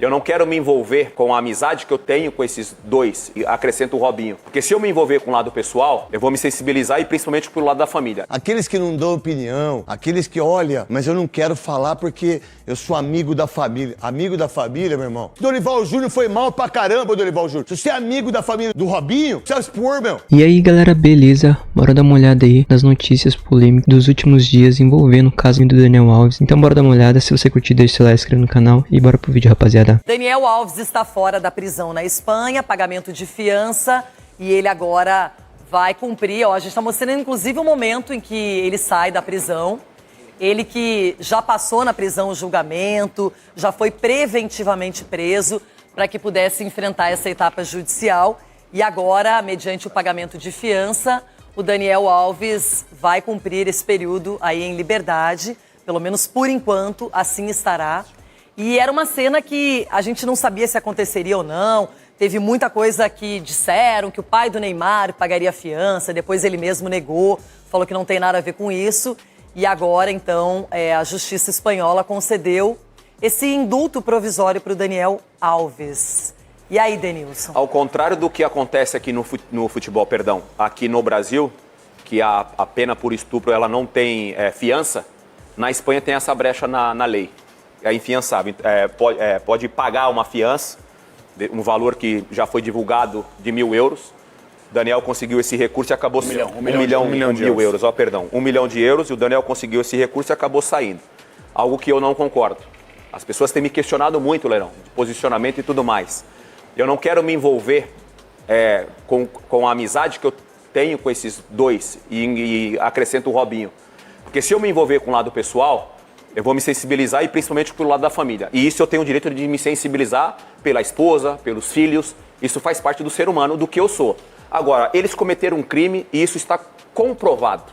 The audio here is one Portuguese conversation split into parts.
Eu não quero me envolver com a amizade que eu tenho com esses dois, e acrescento o Robinho. Porque se eu me envolver com o lado pessoal, eu vou me sensibilizar e principalmente pelo lado da família. Aqueles que não dão opinião, aqueles que olham, mas eu não quero falar porque eu sou amigo da família. Amigo da família, meu irmão. Dorival Júnior foi mal pra caramba, Dorival Júnior. Se você é amigo da família do Robinho, você vai expor, meu. E aí galera, beleza? Bora dar uma olhada aí nas notícias polêmicas dos últimos dias envolvendo o caso do Daniel Alves. Então bora dar uma olhada, se você curtir deixa o seu like, se inscreve no canal e bora pro vídeo, rapaziada. Daniel Alves está fora da prisão na Espanha, pagamento de fiança, e ele agora vai cumprir. Ó, a gente está mostrando inclusive o momento em que ele sai da prisão. Ele que já passou na prisão o julgamento, já foi preventivamente preso para que pudesse enfrentar essa etapa judicial. E agora, mediante o pagamento de fiança, o Daniel Alves vai cumprir esse período aí em liberdade, pelo menos por enquanto, assim estará. E era uma cena que a gente não sabia se aconteceria ou não. Teve muita coisa que disseram que o pai do Neymar pagaria fiança, depois ele mesmo negou, falou que não tem nada a ver com isso. E agora, então, a Justiça Espanhola concedeu esse indulto provisório para o Daniel Alves. E aí, Denilson? Ao contrário do que acontece aqui no futebol, aqui no Brasil, que a pena por estupro ela não tem fiança, na Espanha tem essa brecha na lei. É infiançável. Pode pagar uma fiança, um valor que já foi divulgado de 1.000 euros. Daniel conseguiu esse recurso e acabou saindo. 1 milhão de euros. 1 milhão de euros e o Daniel conseguiu esse recurso e acabou saindo. Algo que eu não concordo. As pessoas têm me questionado muito, Leirão, de posicionamento e tudo mais. Eu não quero me envolver com a amizade que eu tenho com esses dois e acrescento o Robinho. Porque se eu me envolver com o lado pessoal, eu vou me sensibilizar e principalmente pelo lado da família. E isso eu tenho o direito de me sensibilizar pela esposa, pelos filhos. Isso faz parte do ser humano, do que eu sou. Agora, eles cometeram um crime e isso está comprovado.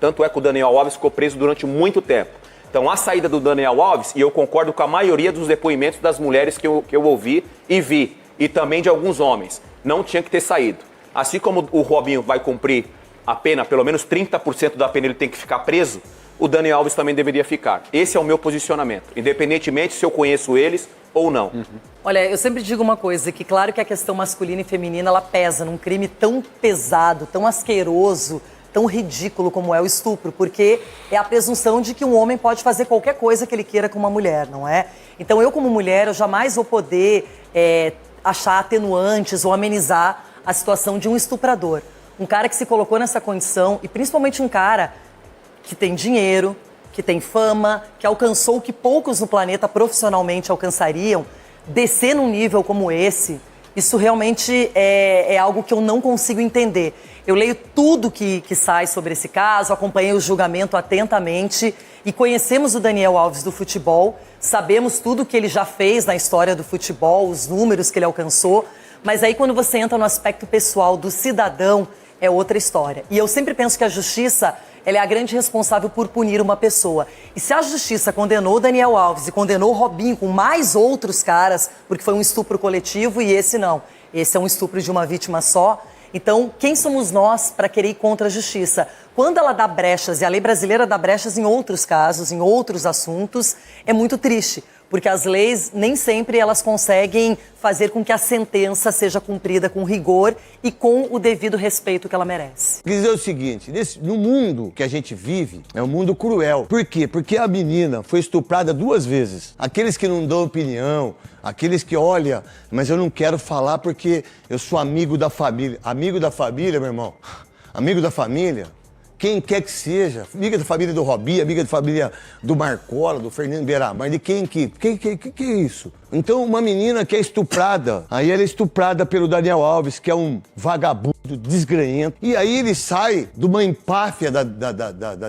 Tanto é que o Daniel Alves ficou preso durante muito tempo. Então, a saída do Daniel Alves, e eu concordo com a maioria dos depoimentos das mulheres que eu ouvi e vi, e também de alguns homens, não tinha que ter saído. Assim como o Robinho vai cumprir a pena, pelo menos 30% da pena ele tem que ficar preso, o Daniel Alves também deveria ficar. Esse é o meu posicionamento, independentemente se eu conheço eles ou não. Olha, eu sempre digo uma coisa, que claro que a questão masculina e feminina, ela pesa num crime tão pesado, tão asqueroso, tão ridículo como é o estupro, porque é a presunção de que um homem pode fazer qualquer coisa que ele queira com uma mulher, não é? Então eu como mulher, eu jamais vou poder achar atenuantes ou amenizar a situação de um estuprador. Um cara que se colocou nessa condição, e principalmente um cara que tem dinheiro, que tem fama, que alcançou o que poucos no planeta profissionalmente alcançariam, descer num nível como esse, isso realmente é algo que eu não consigo entender. Eu leio tudo que sai sobre esse caso, acompanhei o julgamento atentamente e conhecemos o Daniel Alves do futebol, sabemos tudo que ele já fez na história do futebol, os números que ele alcançou, mas aí quando você entra no aspecto pessoal do cidadão, é outra história. E eu sempre penso que a justiça, ela é a grande responsável por punir uma pessoa. E se a justiça condenou o Daniel Alves e condenou o Robinho com mais outros caras, porque foi um estupro coletivo e esse não, esse é um estupro de uma vítima só, então quem somos nós para querer ir contra a justiça? Quando ela dá brechas, e a lei brasileira dá brechas em outros casos, em outros assuntos, é muito triste. Porque as leis, nem sempre elas conseguem fazer com que a sentença seja cumprida com rigor e com o devido respeito que ela merece. Quer dizer o seguinte, no mundo que a gente vive, é um mundo cruel. Por quê? Porque a menina foi estuprada 2 vezes. Aqueles que não dão opinião, aqueles que olham, mas eu não quero falar porque eu sou amigo da família. Amigo da família, meu irmão? Amigo da família? Quem quer que seja, amiga da família do Robinho, amiga da família do Marcola, do Fernando Beiramar, de quem que é isso? Então uma menina que é estuprada, aí ela é estuprada pelo Daniel Alves, que é um vagabundo desgranhento, e aí ele sai de uma empáfia da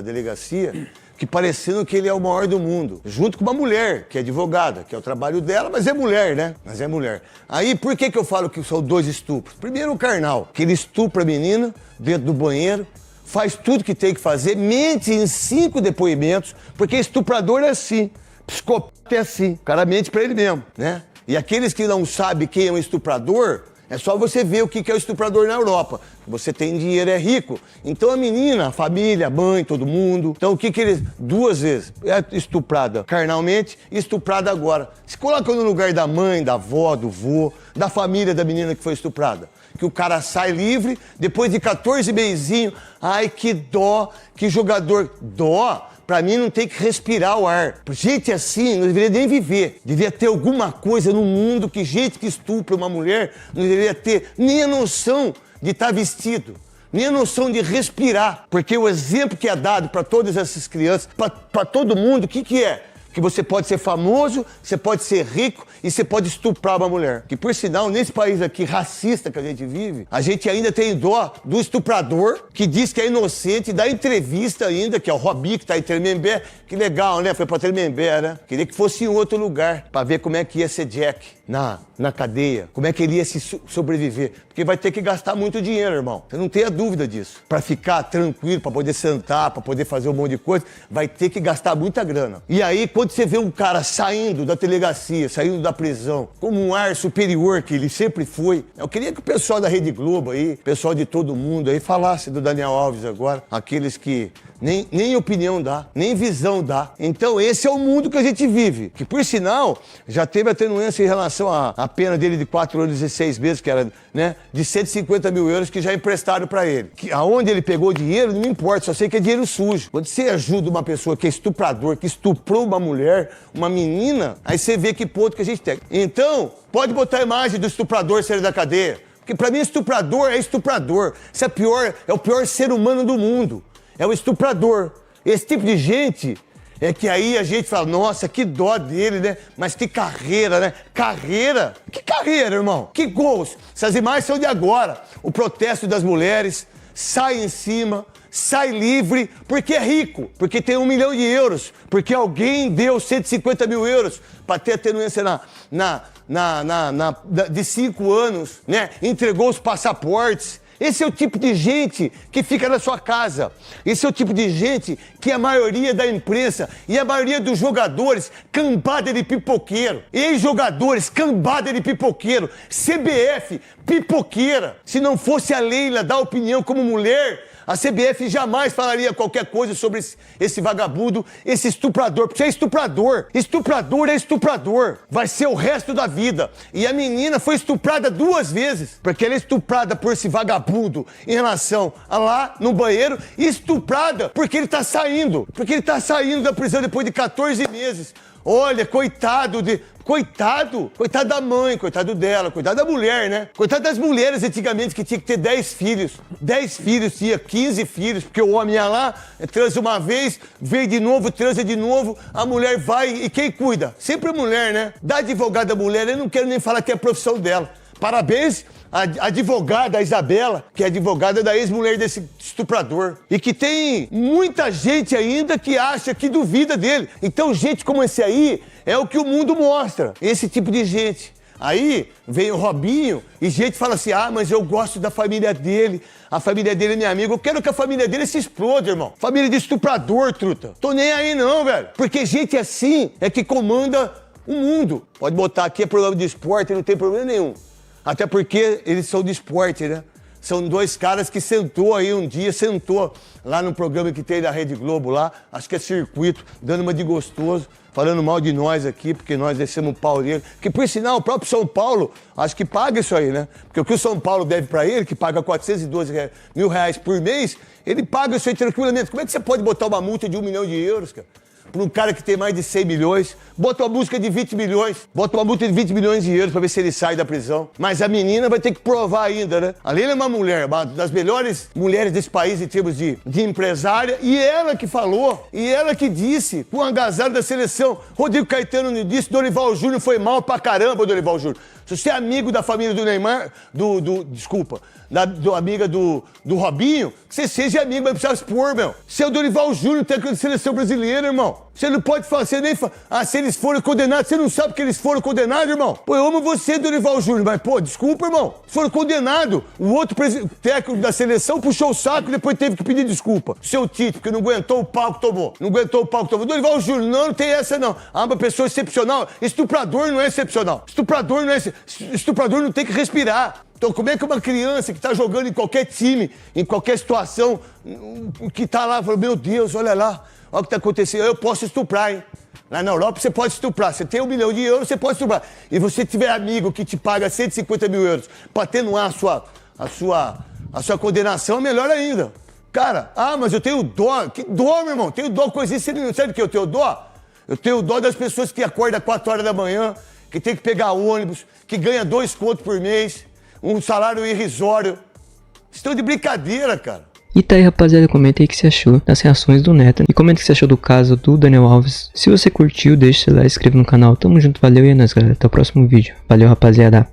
delegacia, que parecendo que ele é o maior do mundo, junto com uma mulher, que é advogada, que é o trabalho dela, mas é mulher, né? Mas é mulher. Aí, por que eu falo que são 2 estupros? Primeiro o carnal, que ele estupra a menina dentro do banheiro, faz tudo que tem que fazer, mente em 5 depoimentos, porque estuprador é assim, psicopata é assim, o cara mente pra ele mesmo, né? E aqueles que não sabem quem é um estuprador, É só você ver o que é o estuprador na Europa. Você tem dinheiro, é rico. Então a menina, a família, a mãe, todo mundo. Então o que eles... 2 vezes. É estuprada carnalmente e estuprada agora. Se coloca no lugar da mãe, da avó, do vô, da família da menina que foi estuprada. Que o cara sai livre, depois de 14 beizinhos. Ai, que dó, que jogador. Dó. Pra mim não tem que respirar o ar. Gente assim não deveria nem viver. Devia ter alguma coisa no mundo que gente que estupra uma mulher não deveria ter nem a noção de estar vestido, nem a noção de respirar. Porque o exemplo que é dado para todas essas crianças, para todo mundo, o que é? Que você pode ser famoso, você pode ser rico e você pode estuprar uma mulher. Que, por sinal, nesse país aqui racista que a gente vive, a gente ainda tem dó do estuprador, que diz que é inocente, dá entrevista ainda, que é o Robinho, que tá em Tremembé. Que legal, né? Foi pra Tremembé, né? Queria que fosse em outro lugar, pra ver como é que ia ser Jack na cadeia, como é que ele ia se sobreviver. Porque vai ter que gastar muito dinheiro, irmão. Você não tenha dúvida disso. Pra ficar tranquilo, pra poder sentar, pra poder fazer um monte de coisa, vai ter que gastar muita grana. E aí, quando você vê um cara saindo da delegacia, saindo da prisão, como um ar superior que ele sempre foi, eu queria que o pessoal da Rede Globo aí, o pessoal de todo mundo aí, falasse do Daniel Alves agora, aqueles que nem opinião dá, nem visão dá. Então esse é o mundo que a gente vive. Que, por sinal, já teve atenuância em relação à pena dele de 4 anos e 16 meses, que era, né, de 150 mil euros que já emprestaram pra ele. Que aonde ele pegou dinheiro, não me importa, só sei que é dinheiro sujo. Quando você ajuda uma pessoa que é estuprador, que estuprou uma mulher, uma menina, aí você vê que ponto que a gente tem. Então, pode botar a imagem do estuprador saindo da cadeia. Porque pra mim estuprador é estuprador. Isso é o pior ser humano do mundo. É o estuprador. Esse tipo de gente é que aí a gente fala, nossa, que dó dele, né? Mas que carreira, né? Carreira? Que carreira, irmão? Que gols? Essas imagens são de agora. O protesto das mulheres, sai em cima, sai livre, porque é rico, porque tem 1 milhão de euros, porque alguém deu 150 mil euros para ter atenuância de 5 anos, né? Entregou os passaportes. Esse é o tipo de gente que fica na sua casa. Esse é o tipo de gente que a maioria da imprensa e a maioria dos jogadores, cambada de pipoqueiro. Ex-jogadores, cambada de pipoqueiro. CBF, pipoqueira. Se não fosse a Leila dar opinião como mulher, a CBF jamais falaria qualquer coisa sobre esse vagabundo, esse estuprador. Porque é estuprador. Estuprador é estuprador. Vai ser o resto da vida. E a menina foi estuprada 2 vezes. Porque ela é estuprada por esse vagabundo em relação a lá no banheiro. E estuprada porque ele tá saindo. Porque ele tá saindo da prisão depois de 14 meses. Olha, coitado da mãe, coitado dela, coitado da mulher, né? Coitado das mulheres antigamente que tinha que ter 10 filhos. 10 filhos, tinha 15 filhos, porque o homem ia lá, transa uma vez, veio de novo, transa de novo, a mulher vai e quem cuida? Sempre a mulher, né? Da advogada mulher, eu não quero nem falar que é a profissão dela. Parabéns à advogada, a Isabela, que é advogada da ex-mulher desse estuprador. E que tem muita gente ainda que acha, que duvida dele. Então, gente como esse aí é o que o mundo mostra. Esse tipo de gente. Aí vem o Robinho e gente fala assim, mas eu gosto da família dele, a família dele é minha amiga, eu quero que a família dele se exploda, irmão. Família de estuprador, truta. Tô nem aí não, velho. Porque gente assim é que comanda o mundo. Pode botar aqui, é programa de esporte, não tem problema nenhum. Até porque eles são de esporte, né? São 2 caras que sentou lá no programa que tem da Rede Globo lá, acho que é Circuito, dando uma de gostoso, falando mal de nós aqui, porque nós descemos o pau dele. Que, por sinal, o próprio São Paulo, acho que paga isso aí, né? Porque o que o São Paulo deve pra ele, que paga 412 mil reais por mês, ele paga isso aí tranquilamente. Como é que você pode botar uma multa de 1 milhão de euros, cara? Para um cara que tem mais de 100 milhões, bota uma música de 20 milhões, bota uma multa de 20 milhões de euros para ver se ele sai da prisão. Mas a menina vai ter que provar ainda, né? A Leila é uma mulher, uma das melhores mulheres desse país em termos de empresária, e ela que falou, e ela que disse, com o agasalho da seleção, Rodrigo Caetano disse, Dorival Júnior foi mal pra caramba, Dorival Júnior. Se você é amigo da família do Neymar, amiga do Robinho, que você seja amigo, mas precisa expor, meu. Você é o Dorival Júnior, técnico da seleção brasileira, irmão. Você não pode fazer nem... se eles foram condenados, você não sabe que eles foram condenados, irmão? Pô, eu amo você, Dorival Júnior, mas, pô, desculpa, irmão. Foram condenados. O outro técnico da seleção puxou o saco e depois teve que pedir desculpa. Seu Tite, porque não aguentou o pau que tomou. Dorival Júnior, não tem essa, não. Uma pessoa excepcional. Estuprador não é excepcional. Estuprador não tem que respirar. Então como é que uma criança que tá jogando em qualquer time, em qualquer situação, que tá lá, fala, meu Deus, olha lá, olha o que tá acontecendo, eu posso estuprar, hein? Lá na Europa você pode estuprar, você tem 1 milhão de euros, você pode estuprar. E você tiver amigo que te paga 150 mil euros pra atenuar a sua condenação, melhor ainda. Cara, mas eu tenho dó. Que dó, meu irmão? Tenho dó, coisa isso. Sabe o que eu tenho dó? Eu tenho dó das pessoas que acordam às 4 horas da manhã, que tem que pegar ônibus, que ganha 2 contos por mês, um salário irrisório. Estão de brincadeira, cara. E tá aí, rapaziada, comenta aí o que você achou das reações do Neto. E comenta o que você achou do caso do Daniel Alves. Se você curtiu, deixa seu like, se inscreva no canal. Tamo junto, valeu e é nóis, galera. Até o próximo vídeo. Valeu, rapaziada.